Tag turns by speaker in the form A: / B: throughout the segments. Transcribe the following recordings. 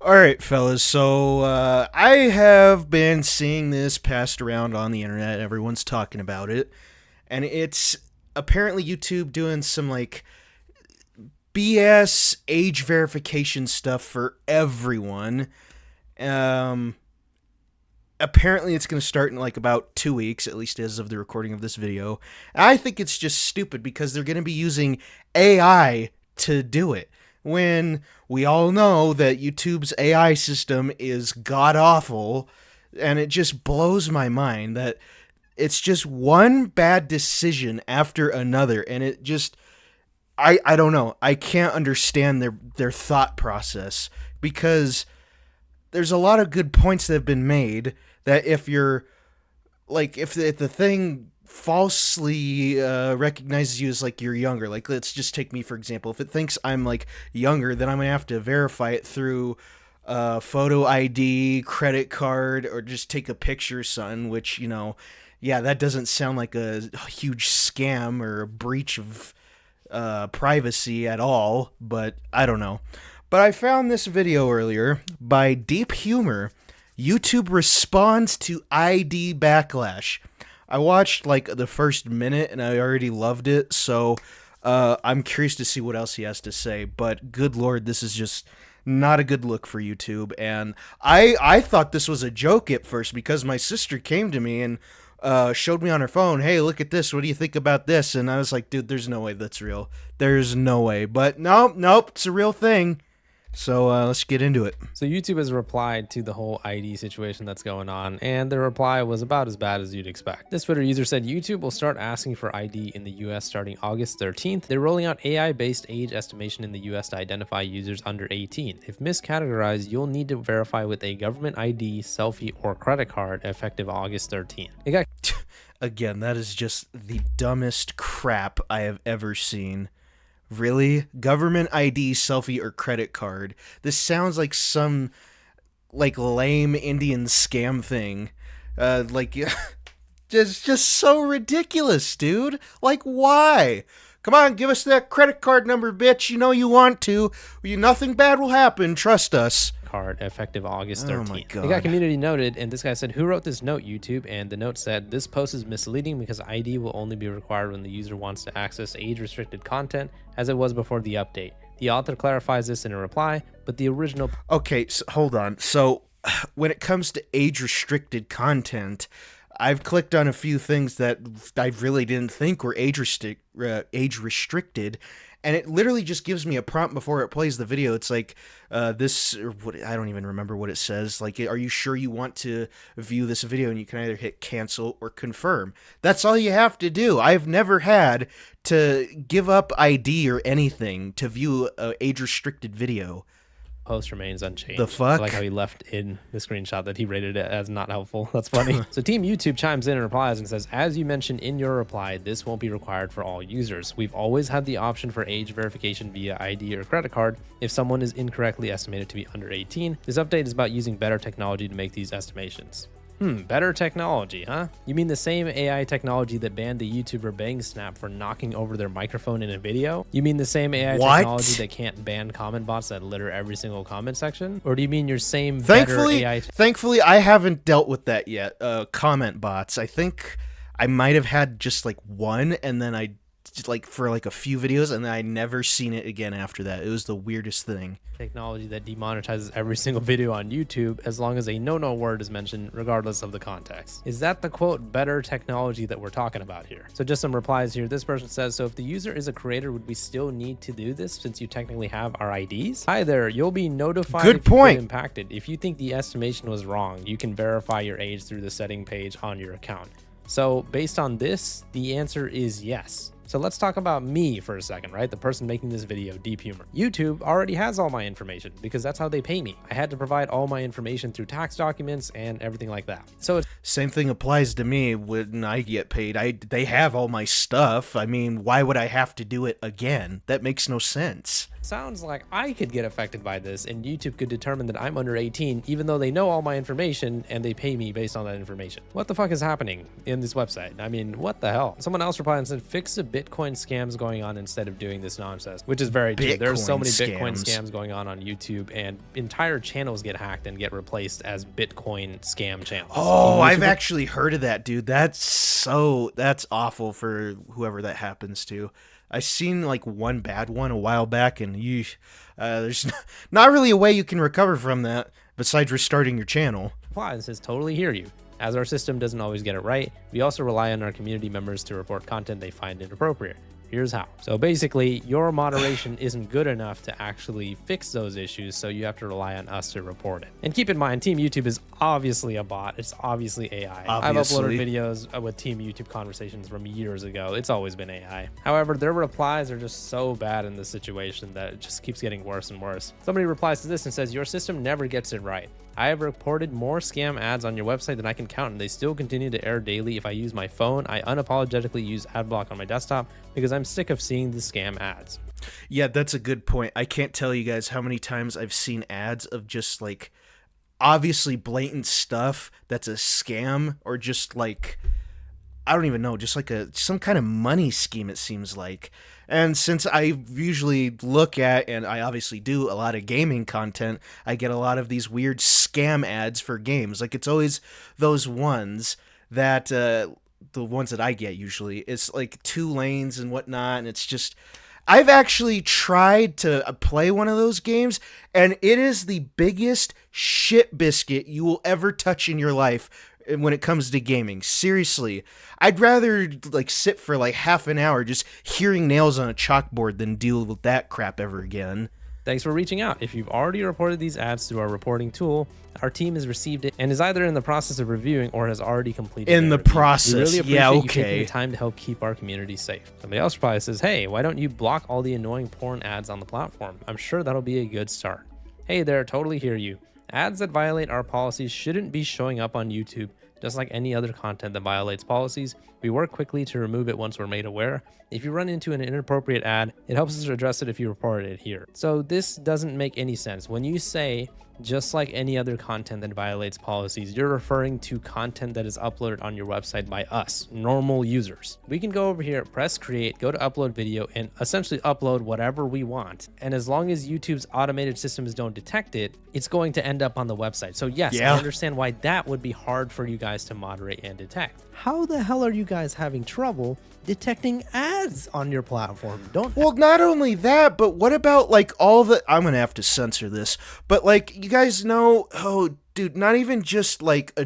A: All right, fellas. So I have been seeing this passed around on the internet. Everyone's talking about it, and it's apparently YouTube doing some like BS age verification stuff for everyone. Um, Apparently, it's going to start in like about 2 weeks, at least as of the recording of this video. I think it's just stupid because they're going to be using AI to do it when we all know that YouTube's AI system is god awful, and it just blows my mind that it's just one bad decision after another, and it just I don't know. I can't understand their thought process because there's a lot of good points that have been made that if you're like if the thing falsely recognizes you as like you're younger, like let's just take me for example, if it thinks I'm like younger, then I'm gonna have to verify it through photo ID, credit card, or just take a picture, son, which, yeah, that doesn't sound like a huge scam or a breach of privacy at all, but I don't know. But I found this video earlier by Deep Humor. YouTube responds to ID backlash. I watched like the first minute and I already loved it, so I'm curious to see what else he has to say. But good lord, this is just not a good look for YouTube. And I thought this was a joke at first because my sister came to me and showed me on her phone, hey, look at this. What do you think about this? And I was like, dude, there's no way that's real. There's no way. But nope, it's a real thing. So let's get into it.
B: So YouTube has replied to the whole ID situation that's going on, and the reply was about as bad as you'd expect. This Twitter user said YouTube will start asking for ID in the US starting August 13th. They're rolling out AI-based age estimation in the US to identify users under 18. If miscategorized, you'll need to verify with a government ID, selfie, or credit card effective August 13th.
A: Again, that is just the dumbest crap I have ever seen. Really? Government ID, selfie, or credit card? This sounds like some like lame Indian scam thing. Like just so ridiculous, dude. Like why? Come on, give us that credit card number, bitch. You know you want to. Nothing bad will happen. Trust us.
B: Card effective August 13th.
A: Oh my God.
B: It got community noted, and this guy said, who wrote this note, YouTube? And the note said, this post is misleading because ID will only be required when the user wants to access age-restricted content, as it was before the update. The author clarifies this in a reply, but the original...
A: Okay, so hold on. So when it comes to age-restricted content, I've clicked on a few things that I really didn't think were age-restricted, and it literally just gives me a prompt before it plays the video. It's like, this, or what, I don't even remember what it says. Like, are you sure you want to view this video? And you can either hit cancel or confirm. That's all you have to do. I've never had to give up ID or anything to view a age-restricted video.
B: Post remains unchanged.
A: The fuck?
B: I like how he left in the screenshot that he rated it as not helpful. That's funny. So Team YouTube chimes in and replies and says, as you mentioned in your reply, this won't be required for all users. We've always had the option for age verification via ID or credit card if someone is incorrectly estimated to be under 18. This update is about using better technology to make these estimations. Better technology, huh? You mean the same AI technology that banned the YouTuber Bangsnap for knocking over their microphone in a video? You mean the same AI technology that can't ban comment bots that litter every single comment section? Or do you mean your same better AI?
A: Thankfully, I haven't dealt with that yet. Comment bots. I think I might have had just like one, and then I like for like a few videos, and then I never seen it again after that. It was the weirdest thing.
B: Technology that demonetizes every single video on YouTube as long as a no word is mentioned regardless of the context. Is that the quote better technology that we're talking about here? So just some replies here. This person says, so if the user is a creator, would we still need to do this since you technically have our IDs? Hi there, you'll be notified
A: Good point.
B: If you get impacted. If you think the estimation was wrong, you can verify your age through the setting page on your account. So based on this, the answer is yes. So let's talk about me for a second, right? The person making this video, Deep Humor. YouTube already has all my information because that's how they pay me. I had to provide all my information through tax documents and everything like that. So it's
A: same thing applies to me when I get paid. They have all my stuff. I mean, why would I have to do it again? That makes no sense.
B: Sounds like I could get affected by this, and YouTube could determine that I'm under 18, even though they know all my information and they pay me based on that information. What the fuck is happening in this website? I mean, what the hell? Someone else replied and said, fix the Bitcoin scams going on instead of doing this nonsense, which is very true. There's so many Bitcoin scams going on YouTube, and entire channels get hacked and get replaced as Bitcoin scam channels.
A: Oh, I've actually heard of that, dude. That's awful for whoever that happens to. I seen like one bad one a while back, and there's not really a way you can recover from that besides restarting your channel.
B: Reply says, totally hear you. As our system doesn't always get it right, we also rely on our community members to report content they find inappropriate. Here's how. So basically, your moderation isn't good enough to actually fix those issues, so you have to rely on us to report it. And keep in mind, Team YouTube is obviously a bot. It's obviously AI. Obviously. I've uploaded videos with Team YouTube conversations from years ago. It's always been AI. However, their replies are just so bad in this situation that it just keeps getting worse and worse. Somebody replies to this and says, your system never gets it right. I have reported more scam ads on your website than I can count, and they still continue to error daily. If I use my phone, I unapologetically use AdBlock on my desktop because I'm sick of seeing the scam ads.
A: Yeah, that's a good point. I can't tell you guys how many times I've seen ads of just like obviously blatant stuff that's a scam, or just like, I don't even know, just like some kind of money scheme, it seems like. And since I usually look at, and I obviously do, a lot of gaming content, I get a lot of these weird scam ads for games. Like, it's always those ones that, the ones that I get usually, it's like 2 lanes and whatnot, and it's just, I've actually tried to play one of those games, and it is the biggest shit biscuit you will ever touch in your life when it comes to gaming. Seriously, I'd rather like sit for like half an hour just hearing nails on a chalkboard than deal with that crap ever again.
B: Thanks for reaching out. If you've already reported these ads through our reporting tool, our team has received it and is either in the process of reviewing or has already completed
A: in the process.
B: We really appreciate you taking the time to help keep our community safe. Somebody else probably says, hey, why don't you block all the annoying porn ads on the platform? I'm sure that'll be a good start. Hey there, totally hear you. Ads that violate our policies shouldn't be showing up on YouTube. Just like any other content that violates policies, we work quickly to remove it once we're made aware. If you run into an inappropriate ad, it helps us address it if you report it here. So this doesn't make any sense. When you say just like any other content that violates policies, you're referring to content that is uploaded on your website by us, normal users. We can go over here, press create, go to upload video, and essentially upload whatever we want. And as long as YouTube's automated systems don't detect it, it's going to end up on the website. So yes, I understand why that would be hard for you guys to moderate and detect. How the hell are you guys having trouble detecting ads on your platform?
A: Well, not only that, but what about like all the, I'm gonna have to censor this, but like, you guys know, oh dude, not even just like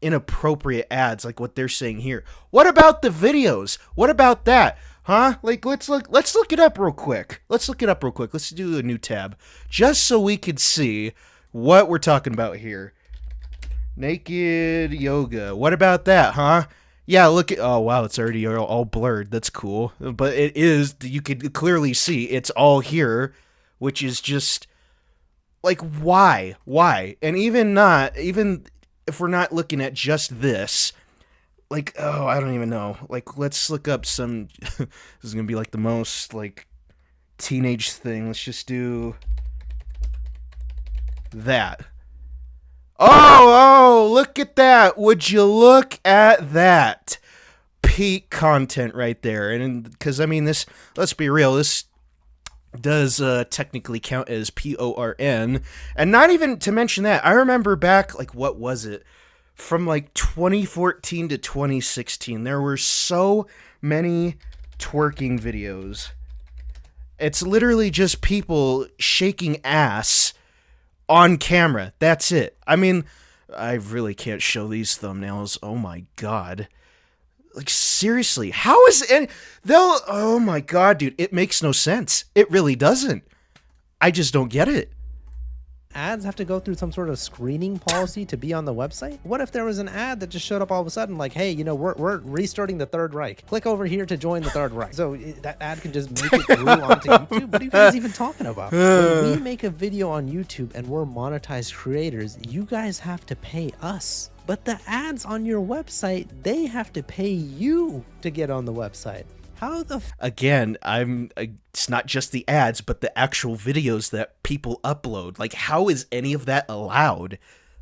A: inappropriate ads like what they're saying here. What about the videos? What about that? Huh? Like, let's look it up real quick. Let's do a new tab just so we could see what we're talking about here. Naked yoga. What about that, huh? Yeah, look at, oh wow, it's already all blurred. That's cool. But it is, you could clearly see it's all here, which is just like, why? And even if we're not looking at just this, like, oh, I don't even know. Like, let's look up some, this is going to be like the most like teenage thing. Let's just do that. Oh, look at that. Would you look at that? Peak content right there. And because, I mean, this, let's be real, this does technically count as PORN. And not even to mention that, I remember back, like, what was it? From like 2014 to 2016, there were so many twerking videos. It's literally just people shaking ass on camera. That's it. I mean, I really can't show these thumbnails. Oh my god. Like, seriously, how is it? Oh my god, dude, it makes no sense. It really doesn't. I just don't get it.
B: Ads have to go through some sort of screening policy to be on the website? What if there was an ad that just showed up all of a sudden like, hey, you know, we're restarting the Third Reich. Click over here to join the Third Reich. So that ad can just make it through onto YouTube? What are you guys even talking about? When we make a video on YouTube and we're monetized creators, you guys have to pay us. But the ads on your website, they have to pay you to get on the website. How the
A: Again, it's not just the ads, but the actual videos that people upload. Like, how is any of that allowed?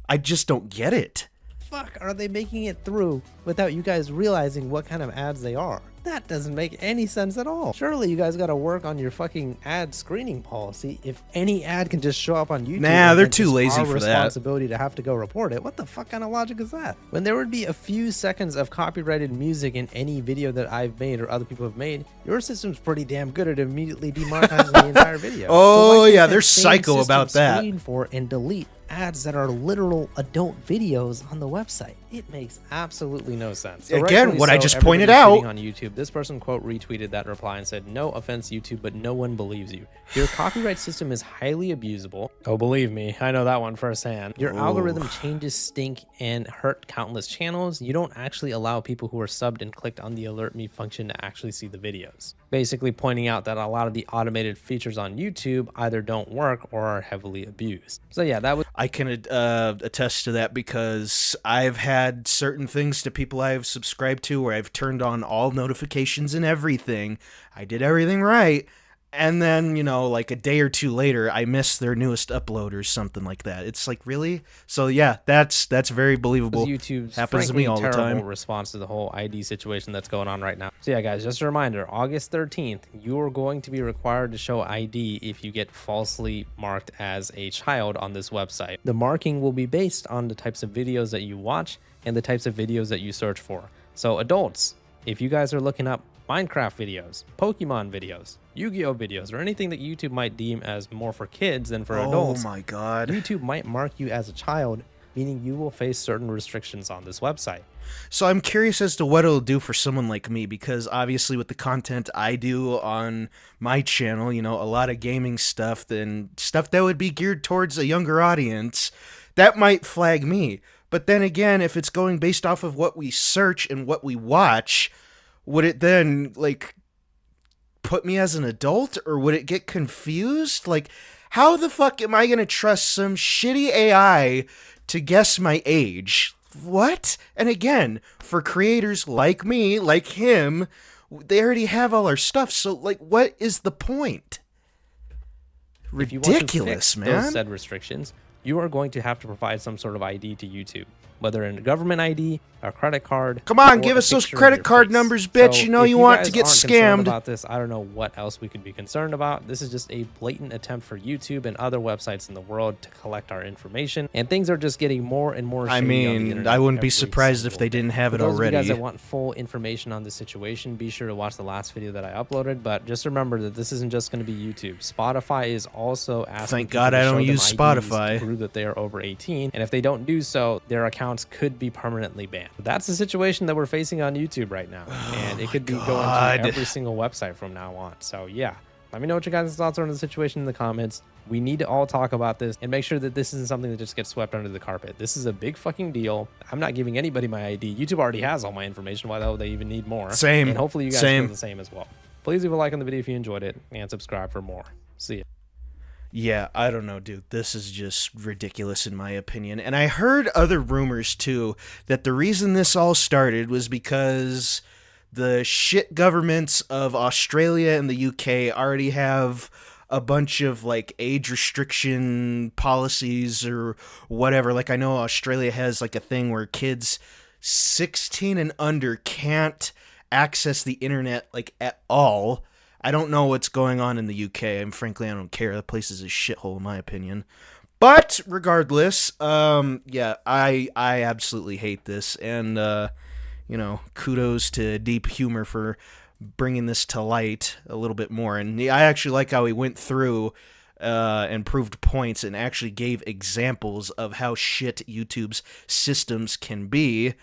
A: I just don't get it.
B: fuck are they making it through without you guys realizing what kind of ads they are? That doesn't make any sense at all. Surely you guys gotta work on your fucking ad screening policy. If any ad can just show up on YouTube,
A: Nah, they're
B: and
A: too
B: it's
A: lazy
B: our
A: for that.
B: responsibility to have to go report it. What the fuck kind of logic is that? When there would be a few seconds of copyrighted music in any video that I've made or other people have made, your system's pretty damn good at immediately demonetizing the entire video.
A: Oh,
B: why can't
A: yeah,
B: that
A: they're
B: same
A: psycho
B: system
A: about that.
B: screen for and delete ads that are literal adult videos on the website? It makes absolutely no sense.
A: Again,
B: Rightfully
A: what I
B: so,
A: just pointed
B: everybody's
A: out.
B: tweeting on YouTube, this person quote retweeted that reply and said, "No offense, YouTube, but no one believes you. Your copyright system is highly abusable." Oh, believe me, I know that one firsthand. Your algorithm changes stink and hurt countless channels. You don't actually allow people who are subbed and clicked on the alert me function to actually see the videos. Basically pointing out that a lot of the automated features on YouTube either don't work or are heavily abused. So yeah, that was
A: I can attest to that because I've had certain things to people I've subscribed to where I've turned on all notifications and everything. I did everything right. And then, you know, like a day or two later, I missed their newest upload or something like that. It's like, really? So yeah, that's very believable.
B: YouTube's
A: Happens to
B: frankly
A: me all the
B: terrible
A: time.
B: response to the whole ID situation that's going on right now. So yeah, guys, just a reminder, August 13th, you are going to be required to show ID if you get falsely marked as a child on this website. The marking will be based on the types of videos that you watch and the types of videos that you search for. So adults, if you guys are looking up Minecraft videos, Pokemon videos, Yu-Gi-Oh videos, or anything that YouTube might deem as more for kids than for adults,
A: Oh my god.
B: YouTube might mark you as a child, meaning you will face certain restrictions on this website.
A: So I'm curious as to what it'll do for someone like me, because obviously with the content I do on my channel, you know, a lot of gaming stuff and stuff that would be geared towards a younger audience, that might flag me. But then again, if it's going based off of what we search and what we watch, would it then, like, put me as an adult, or would it get confused? Like, how the fuck am I going to trust some shitty AI to guess my age? What? And again, for creators like me, like him, they already have all our stuff, so, like, what is the point?
B: If you want to
A: Ridiculous,
B: fix
A: man.
B: those said restrictions, you are going to have to provide some sort of ID to YouTube, whether in a government ID, a credit card.
A: Come on,
B: or
A: give
B: a
A: us those
B: picture of
A: credit
B: your
A: card
B: face.
A: numbers, bitch.
B: So
A: You know
B: if
A: you want
B: guys
A: to get
B: aren't concerned
A: scammed.
B: about this, I don't know what else we could be concerned about. This is just a blatant attempt for YouTube and other websites in the world to collect our information, and things are just getting more and more shady
A: I
B: on the
A: mean,
B: internet
A: I wouldn't be
B: every
A: surprised if
B: single
A: they
B: day.
A: didn't have
B: For
A: it
B: those of you guys
A: already.
B: that want full information on the situation, be sure to watch the last video that I uploaded. But just remember that this isn't just going to be YouTube. Spotify is also asking
A: Thank
B: people
A: God
B: to
A: I
B: show
A: don't
B: them
A: use
B: IDs
A: Spotify.
B: to prove that they are over 18, and if they don't do so, their accounts could be permanently banned. That's the situation that we're facing on YouTube right now, and it could be going
A: God.
B: to every single website from now on. So yeah, let me know what your guys' thoughts are on the situation in the comments. We need to all talk about this and make sure that this isn't something that just gets swept under the carpet. This is a big fucking deal. I'm not giving anybody my ID. YouTube already has all my information. Why the hell would they even need more?
A: Same.
B: And hopefully you guys
A: Same.
B: feel the same as well. Please leave a like on the video if you enjoyed it, and subscribe for more. See ya.
A: Yeah, I don't know, dude. This is just ridiculous in my opinion. And I heard other rumors too that the reason this all started was because the shit governments of Australia and the UK already have a bunch of like age restriction policies or whatever. Like I know Australia has like a thing where kids 16 and under can't access the internet like at all. I don't know what's going on in the UK, and frankly, I don't care. The place is a shithole, in my opinion. But regardless, yeah, I absolutely hate this, and you know, kudos to Deep Humor for bringing this to light a little bit more. And I actually like how he went through and proved points and actually gave examples of how shit YouTube's systems can be,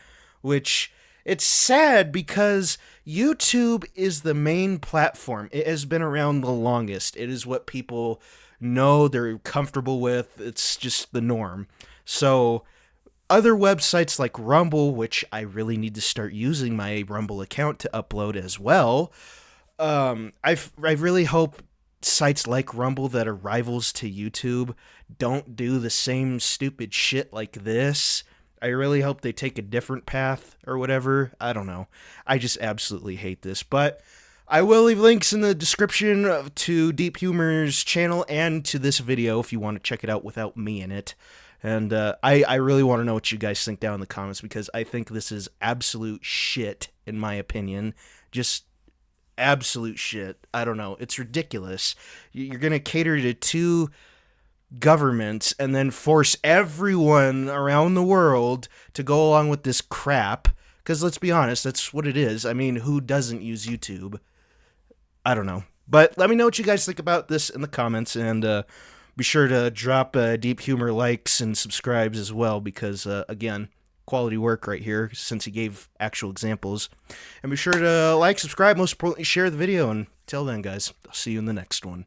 A: which it's sad because YouTube is the main platform. It has been around the longest. It is what people know, they're comfortable with. It's just the norm. So other websites like Rumble, which I really need to start using my Rumble account to upload as well. I really hope sites like Rumble that are rivals to YouTube don't do the same stupid shit like this. I really hope they take a different path or whatever. I don't know. I just absolutely hate this. But I will leave links in the description to Deep Humor's channel and to this video if you want to check it out without me in it. And I really want to know what you guys think down in the comments, because I think this is absolute shit, in my opinion. Just absolute shit. I don't know. It's ridiculous. You're going to cater to two governments and then force everyone around the world to go along with this crap. Because let's be honest, that's what it is. I mean, who doesn't use YouTube? I don't know. But let me know what you guys think about this in the comments, and be sure to drop Deep Humor likes and subscribes as well, because, again, quality work right here, since he gave actual examples. And be sure to like, subscribe, most importantly, share the video. And until then, guys, I'll see you in the next one.